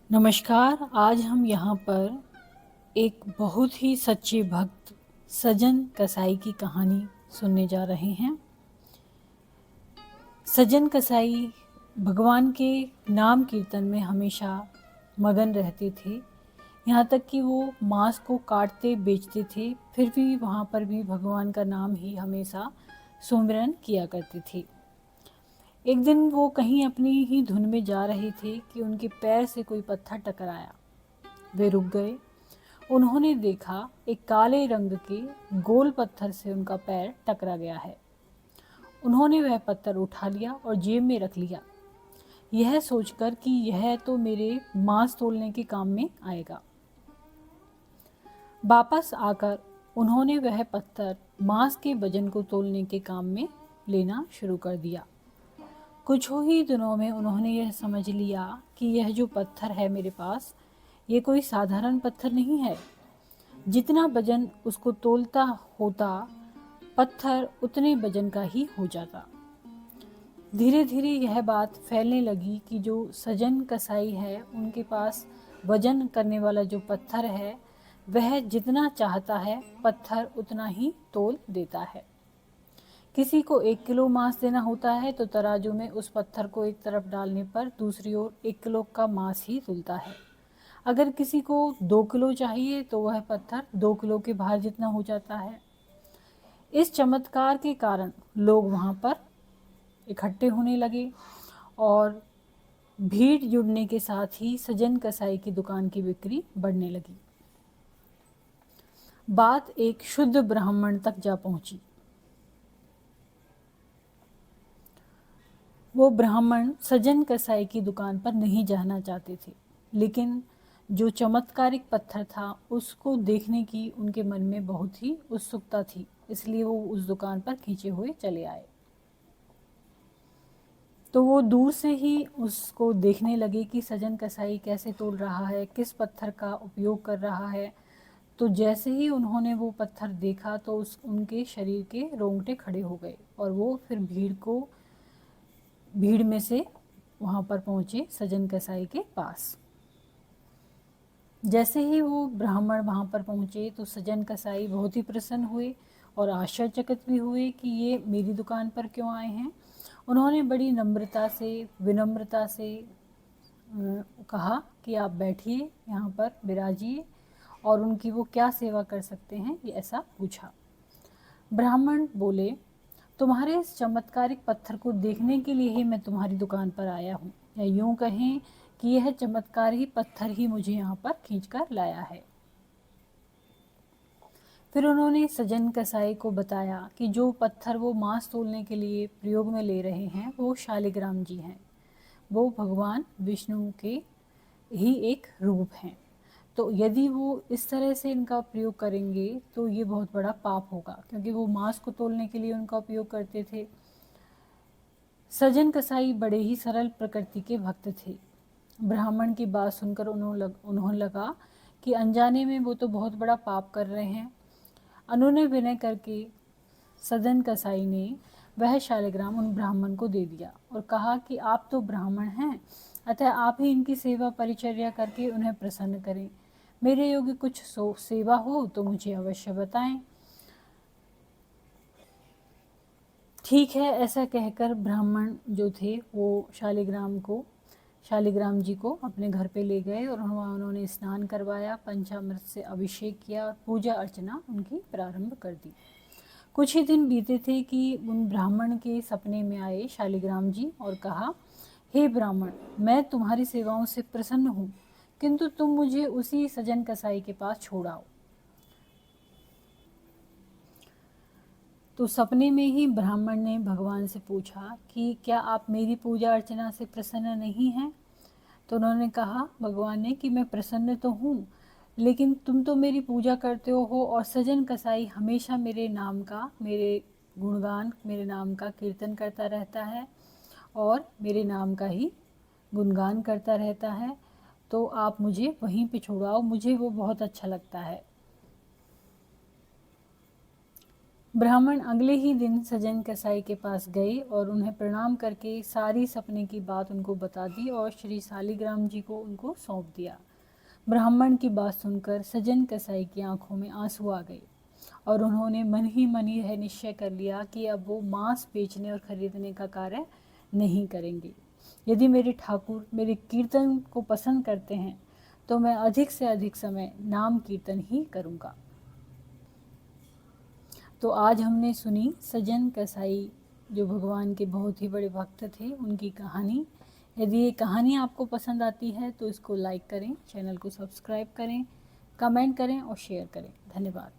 नमस्कार। आज हम यहाँ पर एक बहुत ही सच्चे भक्त सजन कसाई की कहानी सुनने जा रहे हैं। सजन कसाई भगवान के नाम कीर्तन में हमेशा मगन रहते थे। यहाँ तक कि वो मांस को काटते बेचते थे, फिर भी वहाँ पर भी भगवान का नाम ही हमेशा सुमिरन किया करते थे। एक दिन वो कहीं अपनी ही धुन में जा रहे थे कि उनके पैर से कोई पत्थर टकराया। वे रुक गए। उन्होंने देखा एक काले रंग के गोल पत्थर से उनका पैर टकरा गया है। उन्होंने वह पत्थर उठा लिया और जेब में रख लिया, यह सोचकर कि यह तो मेरे मांस तोलने के काम में आएगा। वापस आकर उन्होंने वह पत्थर मांस के वजन को तोलने के काम में लेना शुरू कर दिया। कुछ ही दिनों में उन्होंने यह समझ लिया कि यह जो पत्थर है मेरे पास, ये कोई साधारण पत्थर नहीं है। जितना वजन उसको तोलता होता, पत्थर उतने वजन का ही हो जाता। धीरे धीरे यह बात फैलने लगी कि जो सजन कसाई है, उनके पास वजन करने वाला जो पत्थर है, वह जितना चाहता है पत्थर उतना ही तोल देता है। किसी को 1 किलो मांस देना होता है तो तराजू में उस पत्थर को एक तरफ डालने पर दूसरी ओर 1 किलो का मांस ही तुलता है। अगर किसी को 2 किलो चाहिए तो वह पत्थर 2 किलो के भार जितना हो जाता है। इस चमत्कार के कारण लोग वहाँ पर इकट्ठे होने लगे और भीड़ जुड़ने के साथ ही सजन कसाई की दुकान की बिक्री बढ़ने लगी। बात एक शुद्ध ब्राह्मण तक जा पहुंची। वो ब्राह्मण सजन कसाई की दुकान पर नहीं जाना चाहते थे, लेकिन जो चमत्कारिक पत्थर था उसको देखने की उनके मन में बहुत ही उत्सुकता थी, इसलिए वो उस दुकान पर खींचे हुए चले आए। तो वो दूर से ही उसको देखने लगे कि सजन कसाई कैसे तोल रहा है, किस पत्थर का उपयोग कर रहा है। तो जैसे ही उन्होंने वो पत्थर देखा तो उनके शरीर के रोंगटे खड़े हो गए और वो फिर भीड़ में से वहाँ पर पहुँचे सजन कसाई के पास। जैसे ही वो ब्राह्मण वहाँ पर पहुँचे तो सजन कसाई बहुत ही प्रसन्न हुए और आश्चर्यचकित भी हुए कि ये मेरी दुकान पर क्यों आए हैं। उन्होंने बड़ी नम्रता से, विनम्रता से कहा कि आप बैठिए, यहाँ पर विराजिए, और उनकी वो क्या सेवा कर सकते हैं ये ऐसा पूछा। ब्राह्मण बोले, तुम्हारे इस चमत्कारिक पत्थर को देखने के लिए ही मैं तुम्हारी दुकान पर आया हूँ, या यूँ कहें कि यह चमत्कारी पत्थर ही मुझे यहाँ पर खींचकर लाया है। फिर उन्होंने सजन कसाई को बताया कि जो पत्थर वो मांस तोलने के लिए प्रयोग में ले रहे हैं वो शालिग्राम जी हैं। वो भगवान विष्णु के ही एक रूप हैं। तो यदि वो इस तरह से इनका प्रयोग करेंगे तो ये बहुत बड़ा पाप होगा, क्योंकि वो मांस को तोलने के लिए उनका उपयोग करते थे। सजन कसाई बड़े ही सरल प्रकृति के भक्त थे। ब्राह्मण की बात सुनकर उन्होंने लगा कि अनजाने में वो तो बहुत बड़ा पाप कर रहे हैं। उन्होंने विनय करके सजन कसाई ने वह शालिग्राम उन ब्राह्मण को दे दिया और कहा कि आप तो ब्राह्मण हैं, अतः आप ही इनकी सेवा परिचर्या करके उन्हें प्रसन्न करें। मेरे योग्य कुछ सेवा हो तो मुझे अवश्य बताएं। ठीक है, ऐसा कहकर ब्राह्मण जो थे वो शालिग्राम जी को अपने घर पे ले गए और उन्होंने स्नान करवाया, पंचामृत से अभिषेक किया और पूजा अर्चना उनकी प्रारंभ कर दी। कुछ ही दिन बीते थे कि उन ब्राह्मण के सपने में आए शालिग्राम जी और कहा, हे ब्राह्मण, मैं तुम्हारी सेवाओं से प्रसन्न हूँ, किंतु तुम मुझे उसी सजन कसाई के पास छोड़ाओ। तो सपने में ही ब्राह्मण ने भगवान से पूछा कि क्या आप मेरी पूजा अर्चना से प्रसन्न नहीं हैं? तो उन्होंने कहा भगवान ने कि मैं प्रसन्न तो हूँ, लेकिन तुम तो मेरी पूजा करते हो और सजन कसाई हमेशा मेरे नाम का, मेरे गुणगान, मेरे नाम का कीर्तन करता रहता है और मेरे नाम का ही गुणगान करता रहता है। तो आप मुझे वहीं पे छोड़ाओ, मुझे वो बहुत अच्छा लगता है। ब्राह्मण अगले ही दिन सजन कसाई के पास गए और उन्हें प्रणाम करके सारी सपने की बात उनको बता दी और श्री शालिग्राम जी को उनको सौंप दिया। ब्राह्मण की बात सुनकर सजन कसाई की आंखों में आंसू आ गए और उन्होंने मन ही मन यह निश्चय कर लिया कि अब वो मांस बेचने और खरीदने का कार्य नहीं करेंगे। यदि मेरे ठाकुर मेरे कीर्तन को पसंद करते हैं तो मैं अधिक से अधिक समय नाम कीर्तन ही करूँगा। तो आज हमने सुनी सजन कसाई, जो भगवान के बहुत ही बड़े भक्त थे, उनकी कहानी। यदि ये कहानी आपको पसंद आती है तो इसको लाइक करें, चैनल को सब्सक्राइब करें, कमेंट करें और शेयर करें। धन्यवाद।